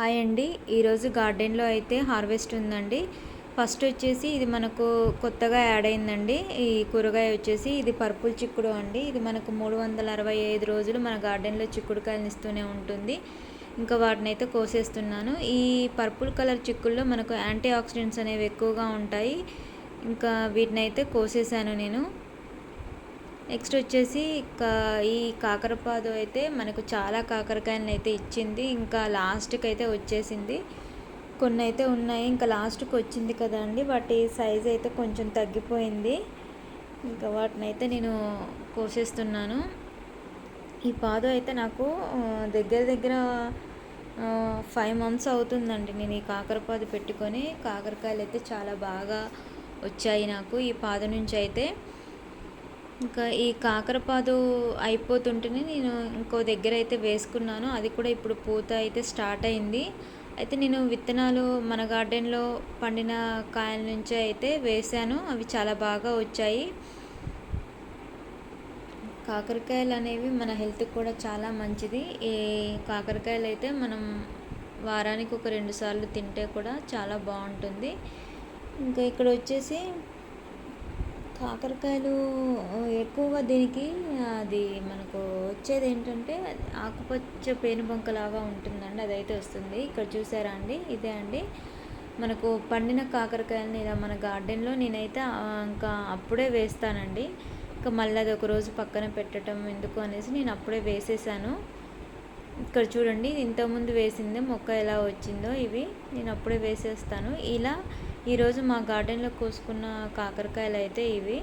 Hi అండి. ఈరోజు గార్డెన్‌లో అయితే హార్వెస్ట్ ఉందండి. ఫస్ట్ వచ్చేసి ఇది మనకు కొత్తగా యాడ్ అయిందండి. ఈ కూరగాయ వచ్చేసి ఇది పర్పుల్ చిక్కుడు అండి. ఇది మనకు 365 రోజులు మన గార్డెన్‌లో చిక్కుడుకాయలను ఇస్తూనే ఉంటుంది. ఇంకా వాటినైతే కోసేస్తున్నాను. ఈ పర్పుల్ కలర్ చిక్కుల్లో మనకు యాంటీ ఆక్సిడెంట్స్ అనేవి ఎక్కువగా ఉంటాయి. ఇంకా వీటినైతే కోసేసాను నేను. నెక్స్ట్ వచ్చేసి ఈ కాకరపాదు అయితే మనకు చాలా కాకరకాయలను అయితే ఇచ్చింది. ఇంకా లాస్ట్కి అయితే వచ్చేసింది. కొన్ని అయితే ఉన్నాయి, ఇంకా లాస్ట్కి వచ్చింది కదా అండి, వాటి సైజ్ అయితే కొంచెం తగ్గిపోయింది. ఇంకా వాటిని అయితే నేను కోసేస్తున్నాను. ఈ పాదు అయితే నాకు దగ్గర దగ్గర 5 months అవుతుందండి నేను ఈ కాకరపాదు పెట్టుకొని. కాకరకాయలు అయితే చాలా బాగా వచ్చాయి నాకు ఈ పాదు నుంచి అయితే. ఇంకా ఈ కాకరపాదు అయిపోతుంటేనే నేను ఇంకో దగ్గర అయితే వేసుకున్నాను. అది కూడా ఇప్పుడు పూత అయితే స్టార్ట్ అయింది. అయితే నేను విత్తనాలు మన గార్డెన్లో పండిన కాయల నుంచే అయితే వేశాను. అవి చాలా బాగా వచ్చాయి. కాకరకాయలు అనేవి మన హెల్త్కి కూడా చాలా మంచిది. ఈ కాకరకాయలు అయితే మనం వారానికి ఒక 2 సార్లు తింటే కూడా చాలా బాగుంటుంది. ఇంకా ఇక్కడ వచ్చేసి కాకరకాయలు ఎక్కువగా దీనికి అది మనకు వచ్చేది ఏంటంటే ఆకుపచ్చ పేనుబంకలాగా ఉంటుందండి, అదైతే వస్తుంది. ఇక్కడ చూసారా అండి, ఇదే అండి మనకు పండిన కాకరకాయలని ఇలా మన గార్డెన్లో నేనైతే ఇంకా అప్పుడే వేస్తానండి. ఇంకా మళ్ళీ అది ఒక రోజు పక్కన పెట్టడం ఎందుకు అనేసి నేను అప్పుడే వేసేసాను. ఇక్కడ చూడండి, ఇంతకుముందు వేసిందే మొక్క ఎలా వచ్చిందో ఇవి నేను అప్పుడే వేసేస్తాను. ఇలా ఈరోజు మా గార్డెన్లో కోసుకున్న కాకరకాయలు అయితే ఇవి.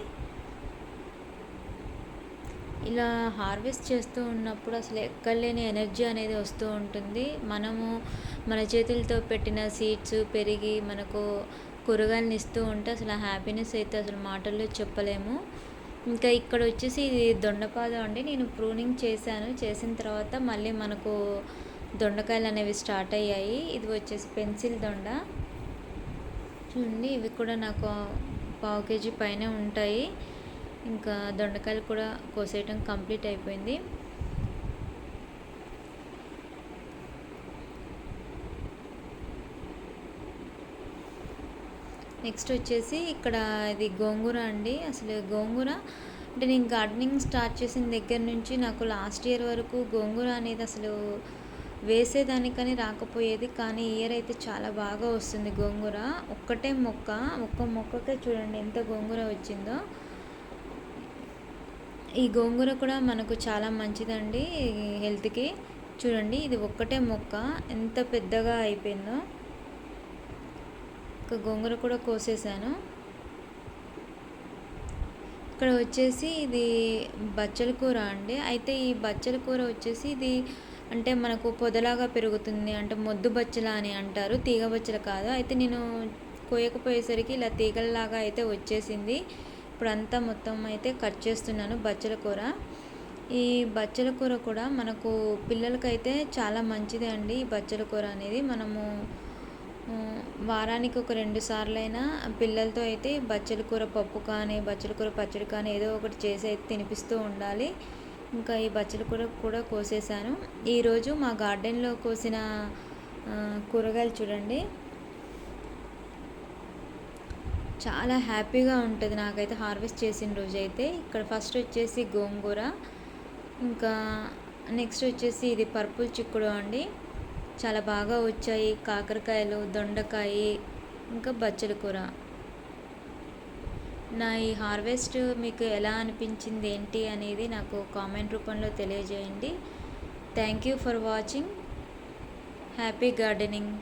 ఇలా హార్వెస్ట్ చేస్తూ ఉన్నప్పుడు అసలు ఎక్కడలేని ఎనర్జీ అనేది వస్తూ ఉంటుంది. మనము మన చేతులతో పెట్టిన సీడ్స్ పెరిగి మనకు కూరగాయలను ఇస్తూ ఉంటే అసలు హ్యాపీనెస్ అయితే అసలు మాటల్లో చెప్పలేము. ఇంకా ఇక్కడ వచ్చేసి ఇది దొండపాదు అండి. నేను ప్రూనింగ్ చేశాను. చేసిన తర్వాత మళ్ళీ మనకు దొండకాయలు అనేవి స్టార్ట్ అయ్యాయి. ఇది వచ్చేసి పెన్సిల్ దొండ చూడండి. ఇవి కూడా నాకు 1/2 kg పైన ఉంటాయి. ఇంకా దొండకాయలు కూడా కోసేయటం కంప్లీట్ అయిపోయింది. నెక్స్ట్ వచ్చేసి ఇక్కడ ఇది గోంగూర అండి. అసలు గోంగూర అంటే నేను గార్డెనింగ్ స్టార్ట్ చేసిన దగ్గర నుంచి నాకు లాస్ట్ ఇయర్ వరకు గోంగూర అనేది అసలు వేసేదానికని రాకపోయేది. కానీ ఇయర్ అయితే చాలా బాగా వస్తుంది గోంగూర. ఒక్క మొక్కకే చూడండి ఎంత గోంగూర వచ్చిందో. ఈ గోంగూర కూడా మనకు చాలా మంచిదండి హెల్త్కి. చూడండి, ఇది ఒక్కటే మొక్క ఎంత పెద్దగా అయిపోయిందో. ఒక గోంగూర కూడా కోసేసాను. ఇక్కడ వచ్చేసి ఇది బచ్చల కూర అండి. అయితే ఈ బచ్చల కూర వచ్చేసి ఇది అంటే మనకు పొదలాగా పెరుగుతుంది, అంటే మొద్దు బచ్చల అని అంటారు, తీగ బచ్చల కాదు. అయితే నేను కోయకపోయేసరికి ఇలా తీగలలాగా అయితే వచ్చేసింది. ఇప్పుడు అంతా మొత్తం అయితే కట్ చేస్తున్నాను బచ్చల కూర. ఈ బచ్చల కూర కూడా మనకు పిల్లలకైతే చాలా మంచిది అండి. ఈ బచ్చల కూర అనేది మనము వారానికి ఒక 2 సార్లైనా పిల్లలతో అయితే బచ్చల కూర పప్పు కానీ బచ్చల కూర పచ్చడి కానీ ఏదో ఒకటి చేసి అయితే తినిపిస్తూ ఉండాలి. ఇంకా ఈ బచ్చల కూర కూడా కోసేసాను. ఈరోజు మా గార్డెన్లో కోసిన కూరగాయలు చూడండి, చాలా హ్యాపీగా ఉంటుంది నాకైతే హార్వెస్ట్ చేసిన రోజు అయితే. ఇక్కడ ఫస్ట్ వచ్చేసి గోంగూర, ఇంకా నెక్స్ట్ వచ్చేసి ఇది పర్పుల్ చిక్కుడు అండి. చాలా బాగా వచ్చాయి కాకరకాయలు, దొండకాయ, ఇంకా బచ్చల కూర. నా ఈ హార్వెస్ట్ మీకు ఎలా అనిపించింది ఏంటి అనేది నాకు కామెంట్ రూపంలో తెలియజేయండి. Thank you for watching. Happy gardening.